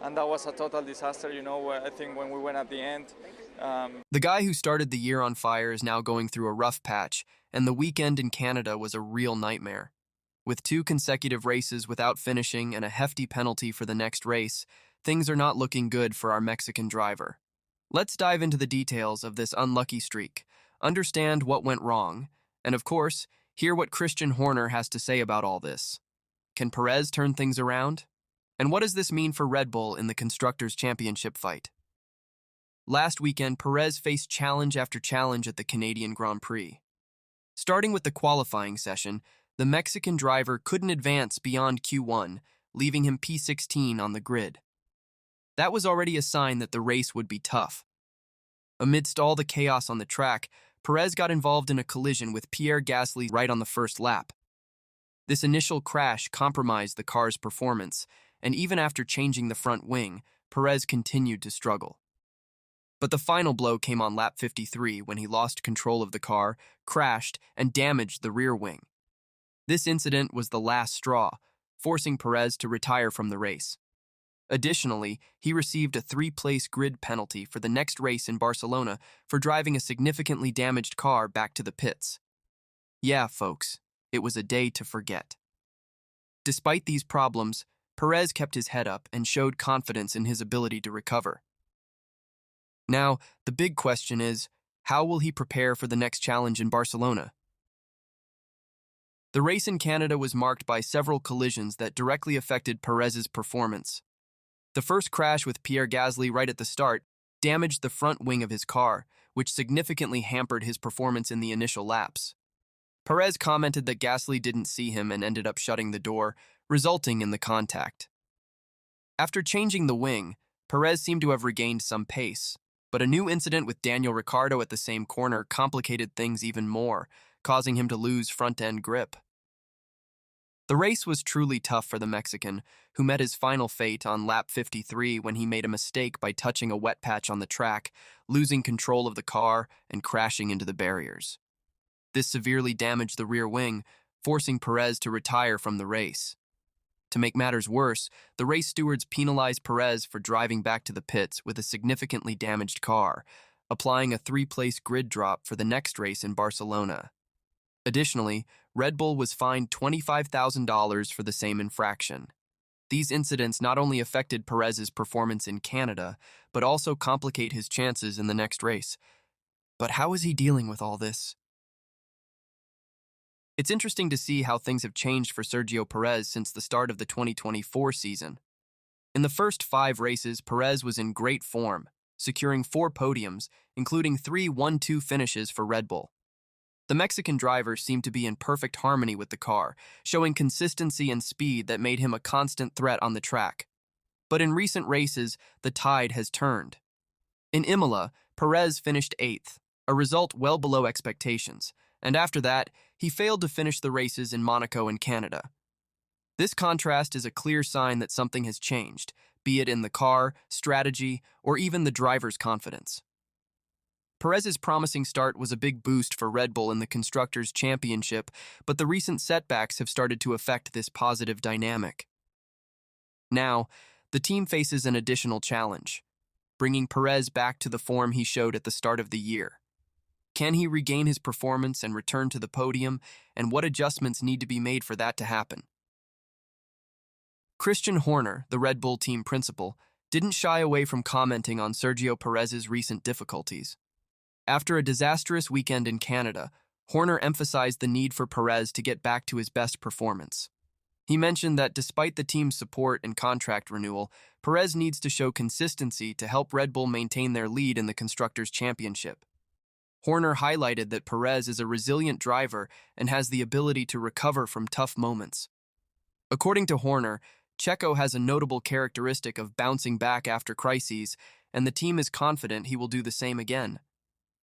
and that was a total disaster. I think when we went at the end. The guy who started the year on fire is now going through a rough patch, and the weekend in Canada was a real nightmare. With 2 consecutive races without finishing and a hefty penalty for the next race, things are not looking good for our Mexican driver. Let's dive into the details of this unlucky streak, understand what went wrong, and of course, hear what Christian Horner has to say about all this. Can Perez turn things around? And what does this mean for Red Bull in the Constructors' Championship fight? Last weekend, Perez faced challenge after challenge at the Canadian Grand Prix. Starting with the qualifying session, the Mexican driver couldn't advance beyond Q1, leaving him P16 on the grid. That was already a sign that the race would be tough. Amidst all the chaos on the track, Perez got involved in a collision with Pierre Gasly right on the first lap. This initial crash compromised the car's performance, and even after changing the front wing, Perez continued to struggle. But the final blow came on lap 53 when he lost control of the car, crashed, and damaged the rear wing. This incident was the last straw, forcing Perez to retire from the race. Additionally, he received a 3-place grid penalty for the next race in Barcelona for driving a significantly damaged car back to the pits. Yeah, folks, it was a day to forget. Despite these problems, Perez kept his head up and showed confidence in his ability to recover. Now, the big question is, how will he prepare for the next challenge in Barcelona? The race in Canada was marked by several collisions that directly affected Perez's performance. The first crash with Pierre Gasly right at the start damaged the front wing of his car, which significantly hampered his performance in the initial laps. Perez commented that Gasly didn't see him and ended up shutting the door, resulting in the contact. After changing the wing, Perez seemed to have regained some pace. But a new incident with Daniel Ricciardo at the same corner complicated things even more, causing him to lose front-end grip. The race was truly tough for the Mexican, who met his final fate on lap 53 when he made a mistake by touching a wet patch on the track, losing control of the car and crashing into the barriers. This severely damaged the rear wing, forcing Perez to retire from the race. To make matters worse, the race stewards penalized Perez for driving back to the pits with a significantly damaged car, applying a 3-place grid drop for the next race in Barcelona. Additionally, Red Bull was fined $25,000 for the same infraction. These incidents not only affected Perez's performance in Canada, but also complicate his chances in the next race. But how is he dealing with all this? It's interesting to see how things have changed for Sergio Perez since the start of the 2024 season. In the first 5 races, Perez was in great form, securing 4 podiums, including 3 1-2 finishes for Red Bull. The Mexican driver seemed to be in perfect harmony with the car, showing consistency and speed that made him a constant threat on the track. But in recent races, the tide has turned. In Imola, Perez finished 8th, a result well below expectations, and after that, he failed to finish the races in Monaco and Canada. This contrast is a clear sign that something has changed, be it in the car, strategy, or even the driver's confidence. Perez's promising start was a big boost for Red Bull in the Constructors' Championship, but the recent setbacks have started to affect this positive dynamic. Now, the team faces an additional challenge, bringing Perez back to the form he showed at the start of the year. Can he regain his performance and return to the podium, and what adjustments need to be made for that to happen? Christian Horner, the Red Bull team principal, didn't shy away from commenting on Sergio Perez's recent difficulties. After a disastrous weekend in Canada, Horner emphasized the need for Perez to get back to his best performance. He mentioned that despite the team's support and contract renewal, Perez needs to show consistency to help Red Bull maintain their lead in the Constructors' Championship. Horner highlighted that Perez is a resilient driver and has the ability to recover from tough moments. According to Horner, Checo has a notable characteristic of bouncing back after crises, and the team is confident he will do the same again.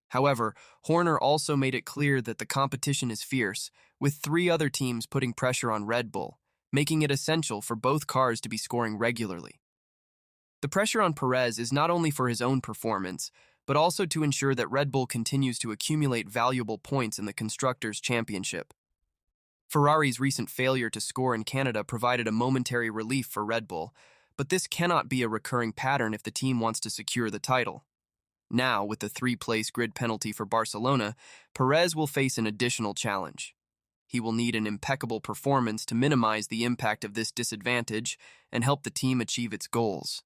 However, Horner also made it clear that the competition is fierce, with 3 other teams putting pressure on Red Bull, making it essential for both cars to be scoring regularly. The pressure on Perez is not only for his own performance, but also to ensure that Red Bull continues to accumulate valuable points in the Constructors' Championship. Ferrari's recent failure to score in Canada provided a momentary relief for Red Bull, but this cannot be a recurring pattern if the team wants to secure the title. Now, with the three-place grid penalty for Barcelona, Perez will face an additional challenge. He will need an impeccable performance to minimize the impact of this disadvantage and help the team achieve its goals.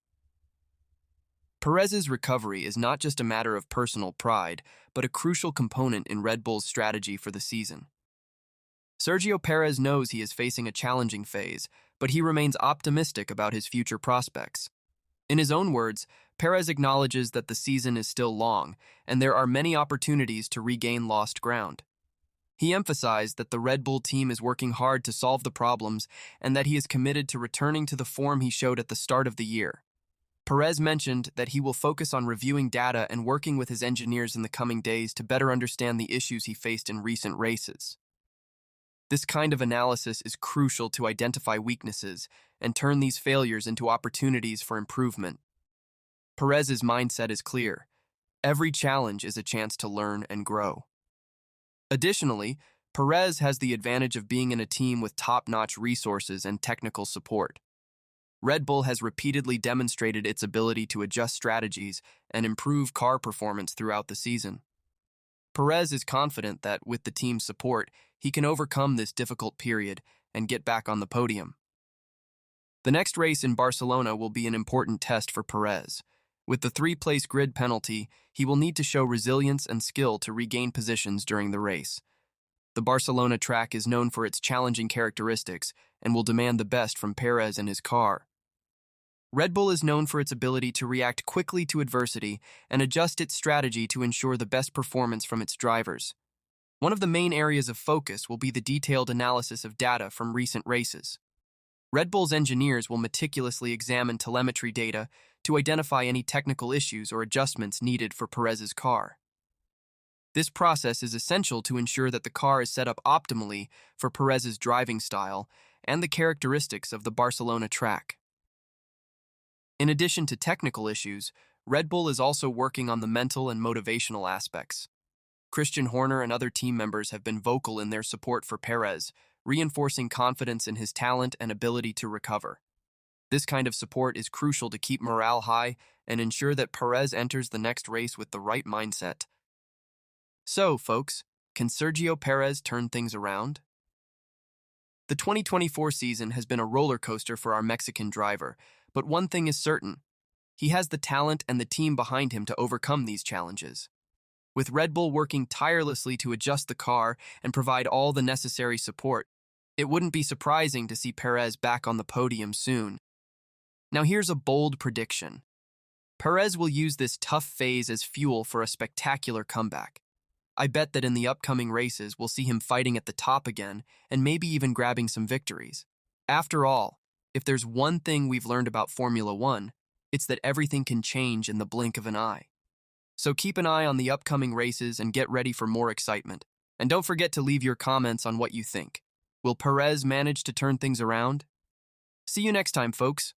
Perez's recovery is not just a matter of personal pride, but a crucial component in Red Bull's strategy for the season. Sergio Perez knows he is facing a challenging phase, but he remains optimistic about his future prospects. In his own words, Perez acknowledges that the season is still long, and there are many opportunities to regain lost ground. He emphasized that the Red Bull team is working hard to solve the problems and that he is committed to returning to the form he showed at the start of the year. Perez mentioned that he will focus on reviewing data and working with his engineers in the coming days to better understand the issues he faced in recent races. This kind of analysis is crucial to identify weaknesses and turn these failures into opportunities for improvement. Perez's mindset is clear. Every challenge is a chance to learn and grow. Additionally, Perez has the advantage of being in a team with top-notch resources and technical support. Red Bull has repeatedly demonstrated its ability to adjust strategies and improve car performance throughout the season. Perez is confident that, with the team's support, he can overcome this difficult period and get back on the podium. The next race in Barcelona will be an important test for Perez. With the three-place grid penalty, he will need to show resilience and skill to regain positions during the race. The Barcelona track is known for its challenging characteristics and will demand the best from Perez and his car. Red Bull is known for its ability to react quickly to adversity and adjust its strategy to ensure the best performance from its drivers. One of the main areas of focus will be the detailed analysis of data from recent races. Red Bull's engineers will meticulously examine telemetry data to identify any technical issues or adjustments needed for Perez's car. This process is essential to ensure that the car is set up optimally for Perez's driving style and the characteristics of the Barcelona track. In addition to technical issues, Red Bull is also working on the mental and motivational aspects. Christian Horner and other team members have been vocal in their support for Perez, reinforcing confidence in his talent and ability to recover. This kind of support is crucial to keep morale high and ensure that Perez enters the next race with the right mindset. So, folks, can Sergio Perez turn things around? The 2024 season has been a roller coaster for our Mexican driver, but one thing is certain. He has the talent and the team behind him to overcome these challenges. With Red Bull working tirelessly to adjust the car and provide all the necessary support, it wouldn't be surprising to see Perez back on the podium soon. Now here's a bold prediction. Perez will use this tough phase as fuel for a spectacular comeback. I bet that in the upcoming races we'll see him fighting at the top again and maybe even grabbing some victories. After all, if there's one thing we've learned about Formula One, it's that everything can change in the blink of an eye. So keep an eye on the upcoming races and get ready for more excitement. And don't forget to leave your comments on what you think. Will Perez manage to turn things around? See you next time, folks.